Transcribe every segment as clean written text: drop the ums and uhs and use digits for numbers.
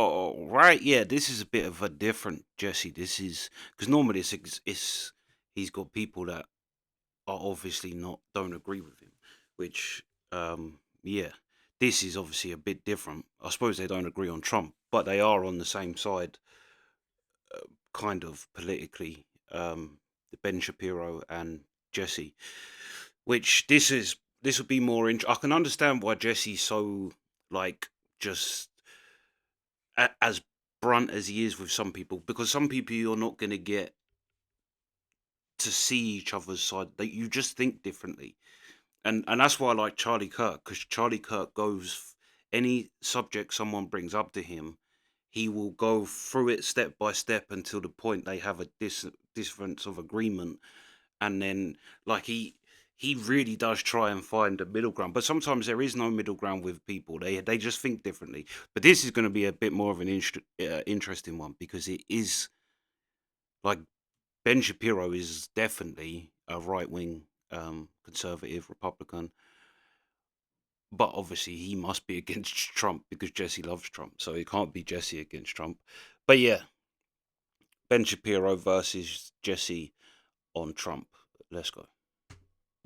Oh, right. Yeah, this is a bit of a different Jesse. This is because normally it's he's got people that are obviously not don't agree with him, which yeah, this is obviously a bit different. I suppose they don't agree on Trump, but they are on the same side, kind of politically. Ben Shapiro and Jesse, which this would be more. I can understand why Jesse's so like just as brunt as he is with some people, because some people you're not going to get to see each other's side. That you just think differently, and that's why I like Charlie Kirk, because Charlie Kirk goes any subject someone brings up to him, he will go through it step by step until the point they have a difference of agreement, and then like he really does try and find a middle ground, but sometimes there is no middle ground with people. They just think differently. But this is going to be a bit more of an interesting one, because it is like Ben Shapiro is definitely a right wing conservative Republican, but obviously he must be against Trump because Jesse loves Trump, so it can't be Jesse against Trump. But yeah, Ben Shapiro versus Jesse on Trump. Let's go.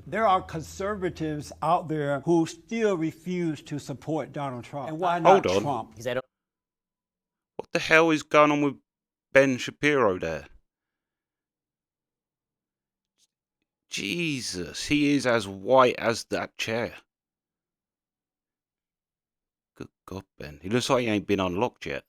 There are conservatives out there who still refuse to support Donald Trump. And why Hold not on. Trump? Because I don't. What the hell is going on with Ben Shapiro there? Jesus, he is as white as that chair. Good God, Ben. He looks like he ain't been unlocked yet.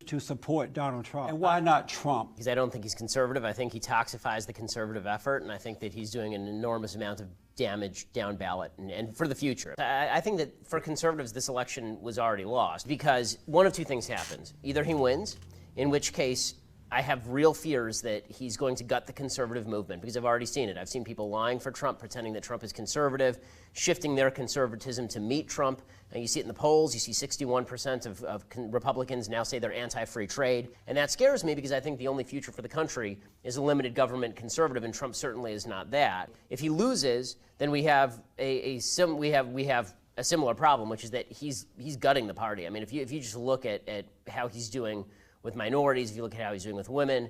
To support Donald Trump. And why not Trump? Because I don't think he's conservative. I think he toxifies the conservative effort, and I think that he's doing an enormous amount of damage down ballot and for the future. I think that for conservatives, this election was already lost because one of two things happens. Either he wins, in which case I have real fears that he's going to gut the conservative movement, because I've already seen it. I've seen people lying for Trump, pretending that Trump is conservative, shifting their conservatism to meet Trump. And you see it in the polls. You see 61% of Republicans now say they're anti-free trade. And that scares me, because I think the only future for the country is a limited government conservative, and Trump certainly is not that. If he loses, then we have a similar problem, which is that he's gutting the party. I mean, if you just look at how he's doing with minorities, if you look at how he's doing with women,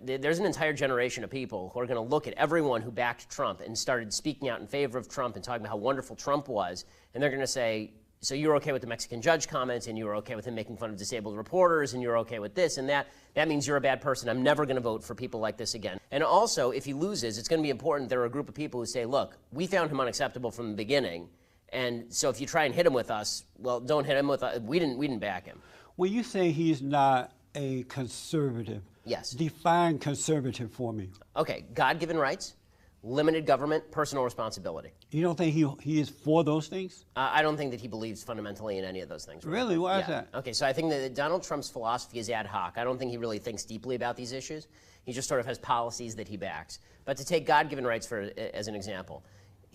there's an entire generation of people who are going to look at everyone who backed Trump and started speaking out in favor of Trump and talking about how wonderful Trump was, and they're going to say, so you're okay with the Mexican judge comments, and you're okay with him making fun of disabled reporters, and you're okay with this and that. That means you're a bad person. I'm never going to vote for people like this again. And also, if he loses, it's going to be important. There are a group of people who say, look, we found him unacceptable from the beginning, and so if you try and hit him with us, well, don't hit him with us. We didn't back him. When you say he's not a conservative, yes, define conservative for me. Okay, God-given rights, limited government, personal responsibility. You don't think he is for those things? I don't think that he believes fundamentally in any of those things. Really? Why is that? Okay, so I think that Donald Trump's philosophy is ad hoc. I don't think he really thinks deeply about these issues. He just sort of has policies that he backs. But to take God-given rights as an example,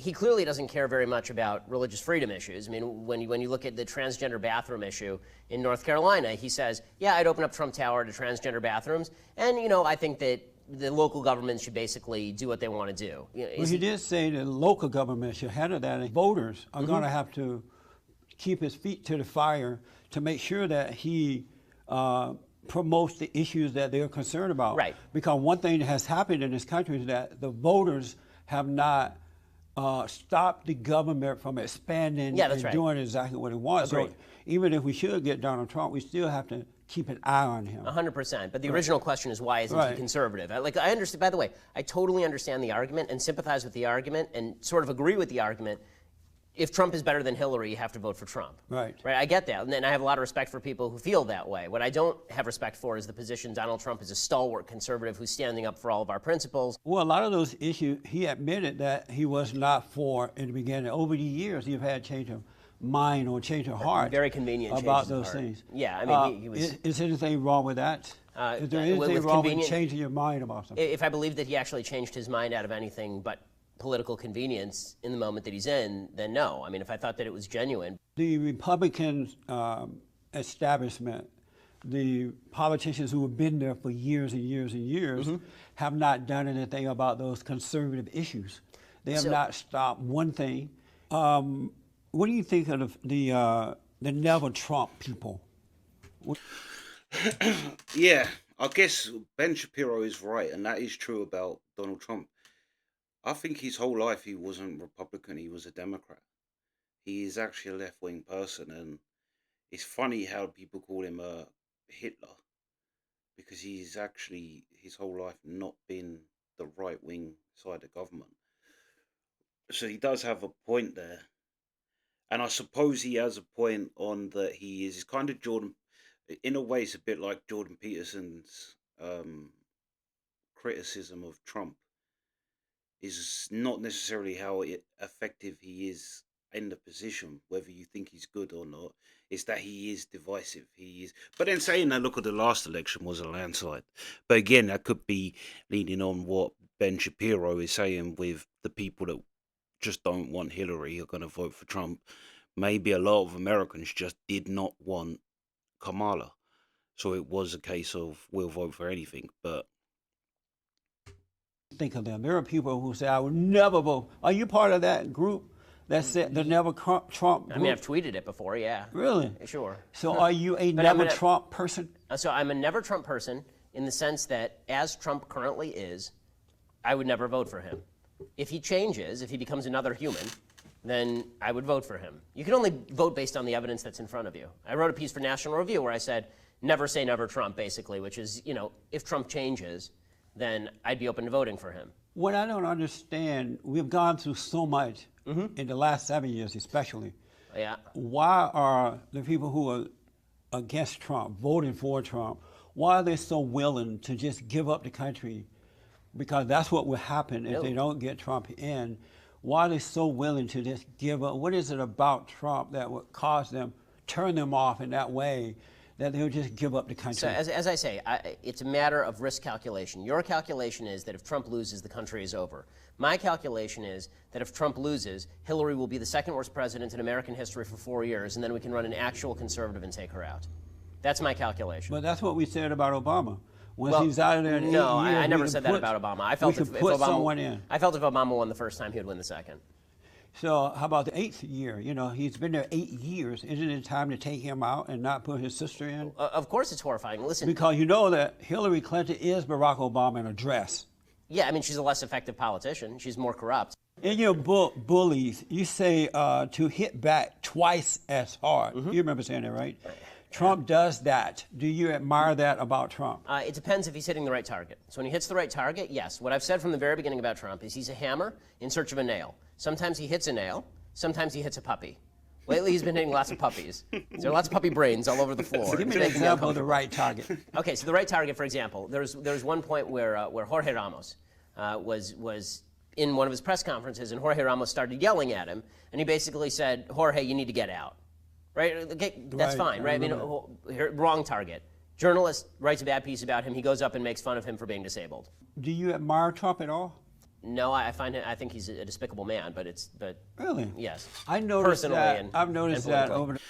he clearly doesn't care very much about religious freedom issues. I mean, when you look at the transgender bathroom issue in North Carolina, he says, yeah, I'd open up Trump Tower to transgender bathrooms, and, I think that the local government should basically do what they want to do. Well, he did say that local government should handle that, and voters are going to have to keep his feet to the fire to make sure that he promotes the issues that they're concerned about. Right. Because one thing that has happened in this country is that the voters have not stop the government from expanding and doing exactly what it wants. Agreed. So even if we should get Donald Trump, we still have to keep an eye on him. 100%. But the original question is, why isn't he conservative? I understand. By the way, I totally understand the argument and sympathize with the argument and sort of agree with the argument. If Trump is better than Hillary, you have to vote for Trump. Right. I get that. And I have a lot of respect for people who feel that way. What I don't have respect for is the position Donald Trump is a stalwart conservative who's standing up for all of our principles. Well, a lot of those issues, he admitted that he was not for in the beginning. Over the years, he's had change of mind or change of heart. Very convenient about those things. Yeah, I mean, he was. Is anything wrong with that? Is there anything wrong with changing your mind about something? If I believe that he actually changed his mind out of anything but political convenience in the moment that he's in, then no. I mean, if I thought that it was genuine. The Republican establishment, the politicians who have been there for years and years and years, have not done anything about those conservative issues. They have not stopped one thing. What do you think of the Never Trump people? Yeah, I guess Ben Shapiro is right, and that is true about Donald Trump. I think his whole life he wasn't Republican; he was a Democrat. He is actually a left-wing person, and it's funny how people call him a Hitler because he's actually his whole life not been the right-wing side of government. So he does have a point there, and I suppose he has a point on that he is kind of Jordan. In a way, it's a bit like Jordan Peterson's criticism of Trump is not necessarily how effective he is in the position, whether you think he's good or not. It's that he is divisive. He is, but then saying that, look at the last election was a landslide. But again, that could be leaning on what Ben Shapiro is saying with the people that just don't want Hillary are going to vote for Trump. Maybe a lot of Americans just did not want Kamala, so it was a case of we'll vote for anything. But Think of them. There are people who say, I would never vote. Are you part of that group that said the never Trump group? I mean, I've tweeted it before, yeah. Really? Sure. So are you a But never Trump person? So I'm a never Trump person in the sense that as Trump currently is, I would never vote for him. If he changes, if he becomes another human, then I would vote for him. You can only vote based on the evidence that's in front of you. I wrote a piece for National Review where I said, never say never Trump, basically, which is, you know, if Trump changes, then I'd be open to voting for him. What I don't understand, we've gone through so much in the last 7 years especially. Yeah. Why are the people who are against Trump, voting for Trump, why are they so willing to just give up the country? Because that's what will happen if they don't get Trump in. Why are they so willing to just give up? What is it about Trump that would cause them, turn them off in that way, that they'll just give up the country? So as I say, it's a matter of risk calculation. Your calculation is that if Trump loses, the country is over. My calculation is that if Trump loses, Hillary will be the second worst president in American history for 4 years, and then we can run an actual conservative and take her out. That's my calculation. But that's what we said about Obama. Once he's out of there in 8 years, I never said that about Obama. I felt if Obama won the first time, he would win the second. So how about the 8th year? You know, he's been there 8 years. Isn't it time to take him out and not put his sister in? Of course it's horrifying. Listen. Because you know that Hillary Clinton is Barack Obama in a dress. Yeah, I mean, she's a less effective politician. She's more corrupt. In your book, Bullies, you say to hit back twice as hard. You remember saying that, right? Trump does that. Do you admire that about Trump? It depends if he's hitting the right target. So when he hits the right target, yes. What I've said from the very beginning about Trump is he's a hammer in search of a nail. Sometimes he hits a nail. Sometimes he hits a puppy. Lately, he's been hitting lots of puppies. There are lots of puppy brains all over the floor. Give me an example of the right target. Okay, so the right target, for example, there's one point where Jorge Ramos was in one of his press conferences, and Jorge Ramos started yelling at him, and he basically said, "Jorge, you need to get out." Right? Okay, that's fine, right? I mean, wrong target. Journalist writes a bad piece about him. He goes up and makes fun of him for being disabled. Do you admire Trump at all? No, I think he's a despicable man, but Really? Yes. I noticed personally that. I've noticed that over the.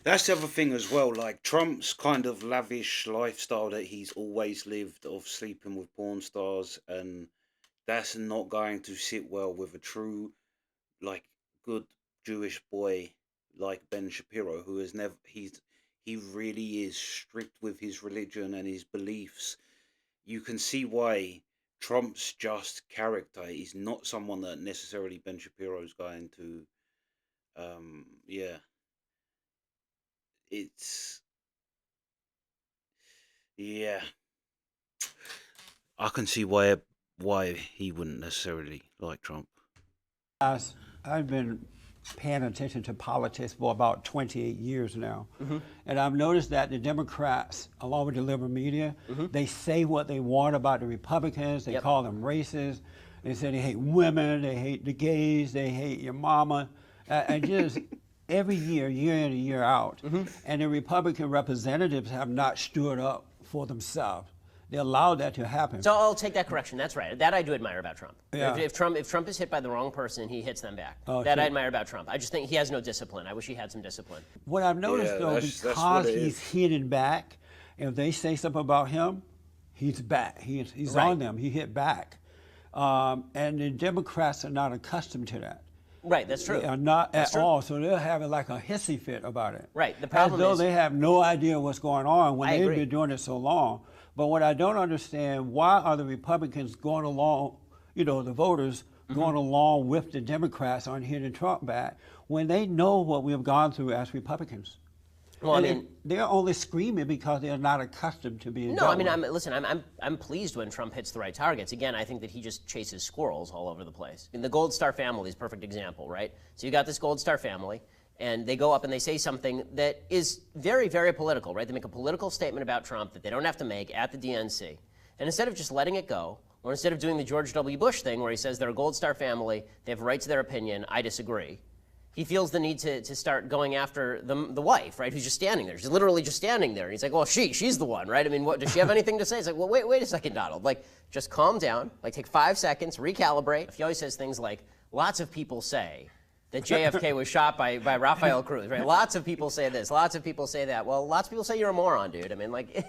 that's the other thing as well. Like Trump's kind of lavish lifestyle that he's always lived of sleeping with porn stars, and that's not going to sit well with a true, like, good Jewish boy like Ben Shapiro, who has never he really is strict with his religion and his beliefs. You can see why Trump's just character is not someone that necessarily Ben Shapiro is going to it's I can see why he wouldn't necessarily like Trump. I've been paying attention to politics for about 28 years now. And I've noticed that the Democrats, along with the liberal media, they say what they want about the Republicans. They call them racist. They say they hate women, they hate the gays, they hate your mama. And just every year in and year out. And the Republican representatives have not stood up for themselves. They allowed that to happen. So I'll take that correction. That's right. That I do admire about Trump. Yeah. If Trump is hit by the wrong person, he hits them back. That I admire about Trump. I just think he has no discipline. I wish he had some discipline. What I've noticed, though, because he's hitting back, if they say something about him, he's back. He's on them. He hit back. And the Democrats are not accustomed to that. Right, that's true. They are not That's at true. all. So they're having like a hissy fit about it. Right, the As problem though is- they have no idea what's going on when I they've agree. been doing it so long. But what I don't understand, why are the Republicans going along, the voters going along with the Democrats on hitting Trump back when they know what we have gone through as Republicans? Well, I And mean, they're only screaming because they're not accustomed to being no, dealt I mean, with. listen, I'm pleased when Trump hits the right targets. Again, I think that he just chases squirrels all over the place. And the Gold Star family is a perfect example, right? So you got this Gold Star family, and they go up and they say something that is very, very political, right? They make a political statement about Trump that they don't have to make at the DNC. And instead of just letting it go, or instead of doing the George W. Bush thing where he says they're a Gold Star family, they have a right to their opinion, I disagree, he feels the need to start going after the wife, right, who's just standing there. She's literally just standing there. And he's like, well, she's the one, right? I mean, what, does she have anything to say? It's like, well, wait a second, Donald. Like, just calm down. Like, take 5 seconds, recalibrate. He always says things like, lots of people say that JFK was shot by Rafael Cruz, right? Lots of people say this. Lots of people say that. Well, lots of people say you're a moron, dude. I mean, like,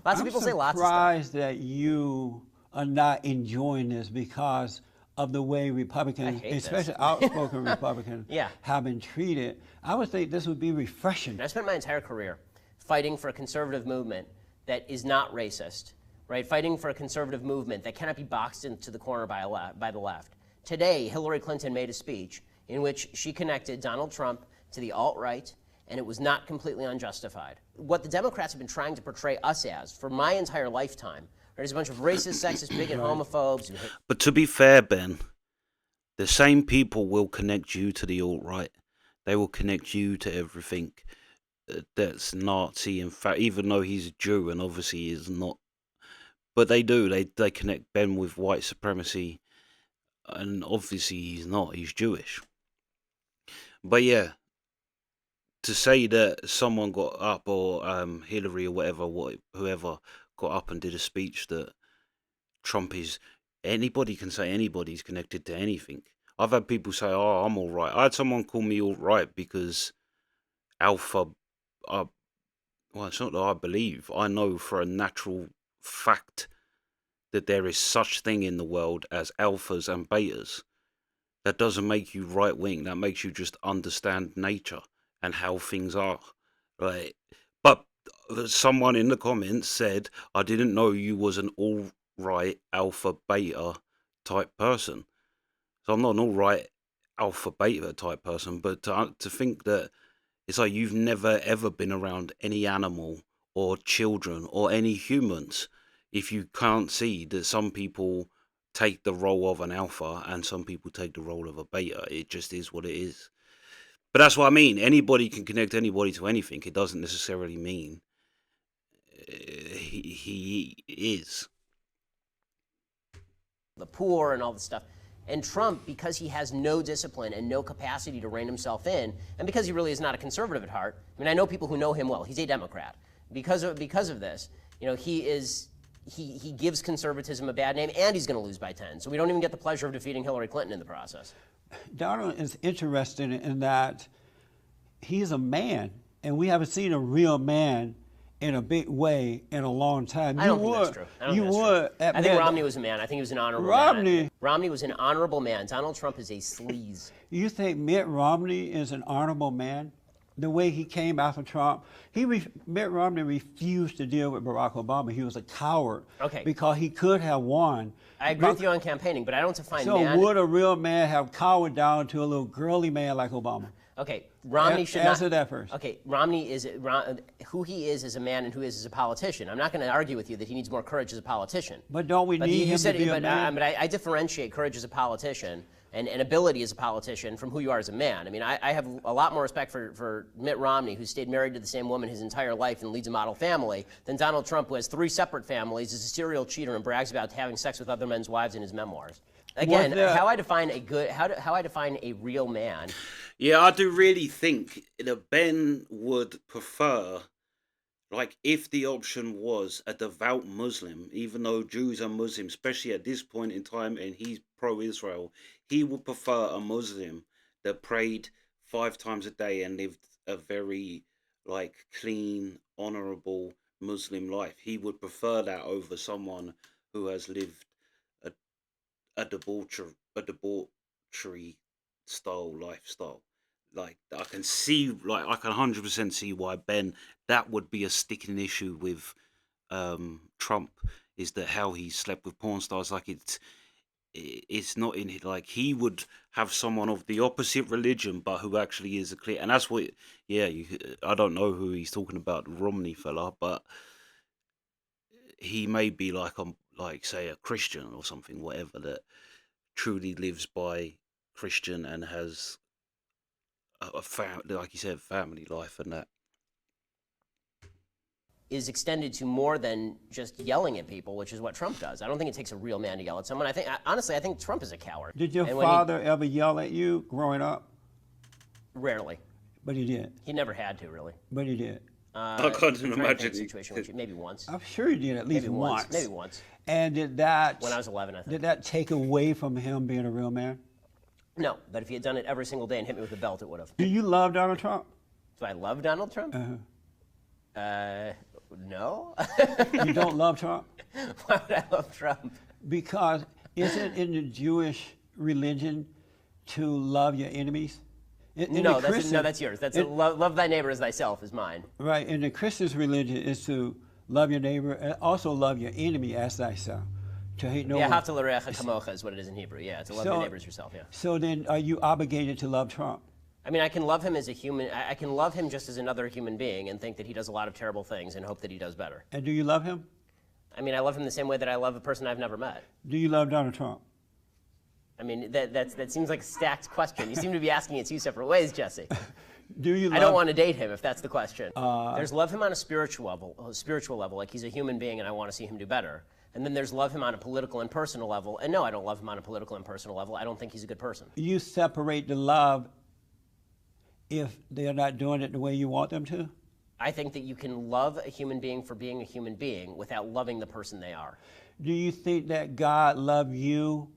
lots of people say lots of stuff. I'm surprised that you are not enjoying this because of the way Republicans, hate this. especially outspoken Republicans, Yeah. have been treated. I would think this would be refreshing. I spent my entire career fighting for a conservative movement that is not racist, right? Fighting for a conservative movement that cannot be boxed into the corner by the left. Today, Hillary Clinton made a speech in which she connected Donald Trump to the alt-right, and it was not completely unjustified. What the Democrats have been trying to portray us as for my entire lifetime, there's a bunch of racist, sexist, bigot, homophobes who hate. But to be fair, Ben, the same people will connect you to the alt-right. They will connect you to everything that's Nazi. In fact, even though he's a Jew and obviously he is not, but they do. They connect Ben with white supremacy, and obviously he's not. He's Jewish. But yeah, to say that someone got up, or Hillary or whatever, whoever got up and did a speech that Trump is, anybody can say anybody's connected to anything. I've had people say, "Oh, I'm all right." I had someone call me all right because Alpha. Well, it's not that I believe. I know for a natural fact that there is such thing in the world as alphas and betas. That doesn't make you right wing. That makes you just understand nature and how things are. Right. But someone in the comments said, I didn't know you was an all right alpha beta type person. So I'm not an all right alpha beta type person, but to think that it's like you've never ever been around any animal or children or any humans, if you can't see that some people take the role of an alpha and some people take the role of a beta. It just is what it is. But that's what I mean. Anybody can connect anybody to anything. It doesn't necessarily mean he is. The poor and all this stuff. And Trump, because he has no discipline and no capacity to rein himself in, and because he really is not a conservative at heart, I mean, I know people who know him well. He's a Democrat. Because of this, he gives conservatism a bad name, and he's going to lose by 10. So we don't even get the pleasure of defeating Hillary Clinton in the process. Donald is interesting in that he's a man, and we haven't seen a real man in a big way in a long time. I don't think that's true. I think Romney was a man. I think he was an honorable man. Romney was an honorable man. Donald Trump is a sleaze. You think Mitt Romney is an honorable man? The way he came after Trump, Mitt Romney refused to deal with Barack Obama. He was a coward because he could have won. I agree with you on campaigning, but I don't define man. So would a real man have cowered down to a little girly man like Obama? Okay, Romney should answer that first. Okay, Romney is who he is as a man and who he is as a politician. I'm not going to argue with you that he needs more courage as a politician. But don't we need him to be a man? But I differentiate courage as a politician and ability as a politician from who you are as a man. I mean, I have a lot more respect for Mitt Romney, who stayed married to the same woman his entire life and leads a model family, than Donald Trump, who has 3 separate families, is a serial cheater, and brags about having sex with other men's wives in his memoirs. Again, how I define a real man. Yeah, I do really think that Ben would prefer, like, if the option was a devout Muslim, even though Jews are Muslims, especially at this point in time, and he's pro-Israel, he would prefer a Muslim that prayed 5 times a day and lived a very, like, clean, honorable Muslim life. He would prefer that over someone who has lived a debauchery style lifestyle. Like I can see, like I can 100% see why that would be a sticking issue with Trump, is that how he slept with porn stars. Like it's not in it. Like he would have someone of the opposite religion, but who actually is a clear. And that's what. Yeah, I don't know who he's talking about, the Romney fella, but he may be like like say a Christian or something, whatever, that truly lives by Christian and has like you said, family life and that. Is extended to more than just yelling at people, which is what Trump does. I don't think it takes a real man to yell at someone. Honestly, I think Trump is a coward. Did your And father ever yell at you growing up? Rarely. But he did. He never had to, really. But he did. I can't I'm trying to think imagine of a situation which maybe once. I'm sure he did at least Maybe once. Maybe once. And did that, When I was 11, I think. did that take away from him being a real man? No, but if he had done it every single day and hit me with a belt, it would have. Do you love Donald Trump? Do I love Donald Trump? No. You don't love Trump? Why would I love Trump? Because isn't in the Jewish religion to love your enemies? No, that's yours. That's love thy neighbor as thyself is mine. Right. In the Christian's religion is to love your neighbor and also love your enemy as thyself. To hate no one. Yeah, Havta l'reacha kamocha is what it is in Hebrew. Yeah, to love your neighbor as yourself, yeah. So then are you obligated to love Trump? I mean, I can love him as a human. I can love him just as another human being and think that he does a lot of terrible things and hope that he does better. And do you love him? I mean, I love him the same way that I love a person I've never met. Do you love Donald Trump? I mean, that seems like a stacked question. You seem to be asking it two separate ways, Jesse. Do you love I don't want to date him, if that's the question. There's love him on a spiritual level, like he's a human being and I want to see him do better. And then there's love him on a political and personal level. And no, I don't love him on a political and personal level. I don't think he's a good person. You separate the love if they're not doing it the way you want them to? I think that you can love a human being for being a human being without loving the person they are. Do you think that God loved you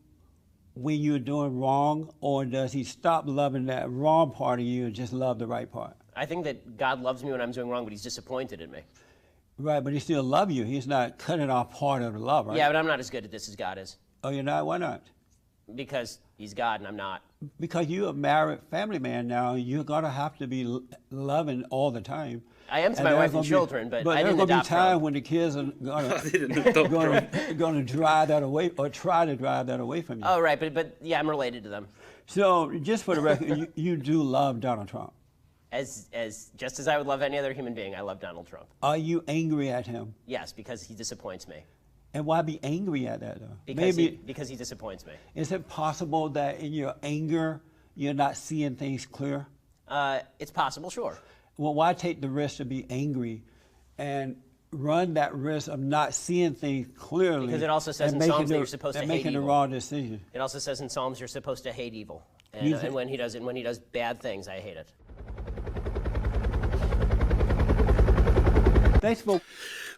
when you're doing wrong, or does he stop loving that wrong part of you and just love the right part? I think that God loves me when I'm doing wrong, but he's disappointed in me. Right, but he still loves you. He's not cutting off part of the love, right? Yeah, but I'm not as good at this as God is. Oh, you're not? Why not? Because he's God and I'm not. Because you're a married family man now, you're going to have to be loving all the time. I am to my wife and children, but I didn't there's going to be adopt time Trump. when the kids are going to drive that away, or try to drive that away from you. Oh, right, but yeah, I'm related to them. So just for the record, you do love Donald Trump. Just as I would love any other human being, I love Donald Trump. Are you angry at him? Yes, because he disappoints me. And why be angry at that, though? Because he disappoints me. Is it possible that in your anger, you're not seeing things clear? It's possible, sure. Well, why take the risk to be angry and run that risk of not seeing things clearly? Because it also says in Psalms that you're supposed to hate making evil. the wrong decision. It also says in Psalms you're supposed to hate evil. And when he does bad things, I hate it. Thanks for...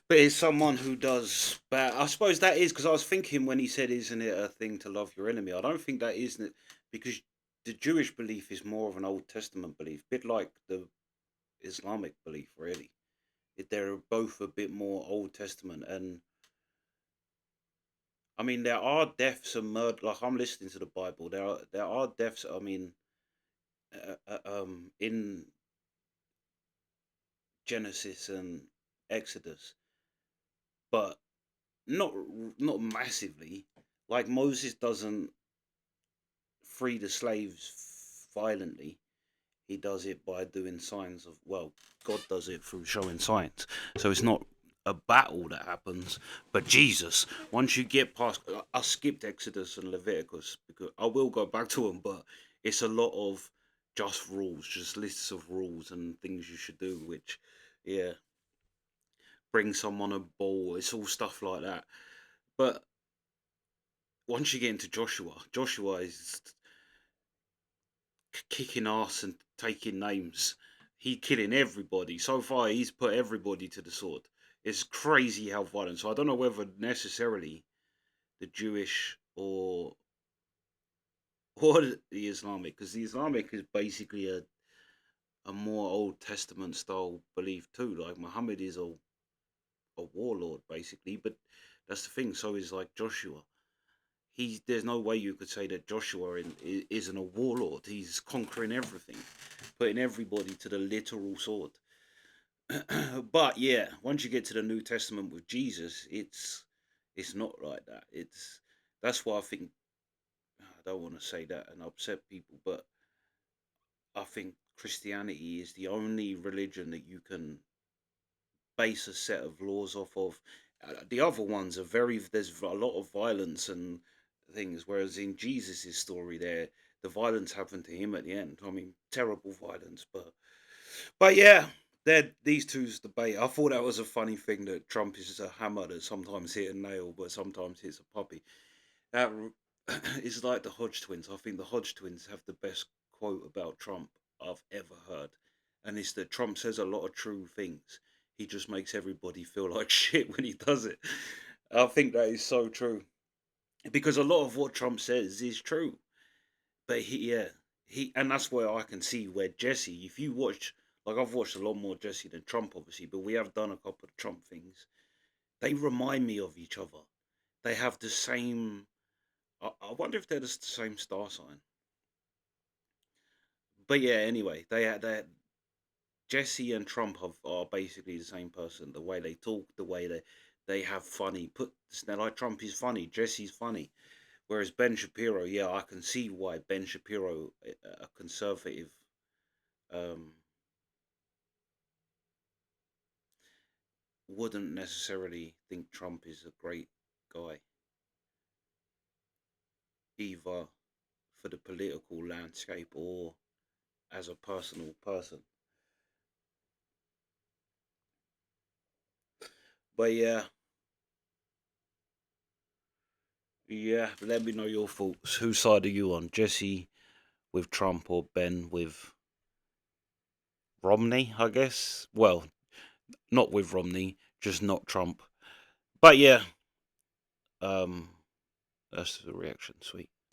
But it's someone who does bad. I suppose that is, because I was thinking when he said, isn't it a thing to love your enemy? I don't think that is, because the Jewish belief is more of an Old Testament belief, a bit like the Islamic belief, really. They're both a bit more Old Testament. And I mean, there are deaths and murder. Like, I'm listening to the Bible. There are deaths. I mean, in Genesis and Exodus, but not massively. Like Moses doesn't free the slaves violently. He does it by doing signs of, well, God does it through showing signs. So it's not a battle that happens. But Jesus, once you get past, I skipped Exodus and Leviticus because I will go back to them, but it's a lot of just rules, just lists of rules and things you should do, which, yeah, bring someone a ball. It's all stuff like that. But once you get into Joshua is kicking ass and taking names. He's killing everybody. So far, he's put everybody to the sword. It's crazy how violent. So I don't know whether necessarily the Jewish or the Islamic, because the Islamic is basically a more Old Testament style belief too. Like Muhammad is a warlord basically, but that's the thing. So is like Joshua. there's no way you could say that Joshua isn't a warlord. He's conquering everything, putting everybody to the literal sword. But yeah, once you get to the New Testament with Jesus, it's not like that. That's why I think, I don't want to say that and upset people, but I think Christianity is the only religion that you can base a set of laws off of. The other ones are there's a lot of violence and things, whereas in Jesus' story, there the violence happened to him at the end. I mean, terrible violence, but yeah, these two's debate. I thought that was a funny thing that Trump is a hammer that sometimes hit a nail, but sometimes hits a puppy. That is like the Hodge twins. I think the Hodge twins have the best quote about Trump I've ever heard, and it's that Trump says a lot of true things. He just makes everybody feel like shit when he does it. I think that is so true because a lot of what Trump says is true, but and that's where I can see where Jesse. If you watch, like I've watched a lot more Jesse than Trump, obviously, but we have done a couple of Trump things. They remind me of each other. They have the same. I wonder if they're the same star sign. But yeah, anyway, they Jesse and Trump are basically the same person. The way they talk, the way they have funny. Like Trump is funny, Jesse's funny. Whereas Ben Shapiro, yeah, I can see why Ben Shapiro, a conservative, um, wouldn't necessarily think Trump is a great guy, either for the political landscape or as a personal person. But yeah, let me know your thoughts. Whose side are you on? Jesse with Trump or Ben with Romney, I guess? Well, not with Romney, just not Trump. But yeah, um, that's the reaction. Sweet.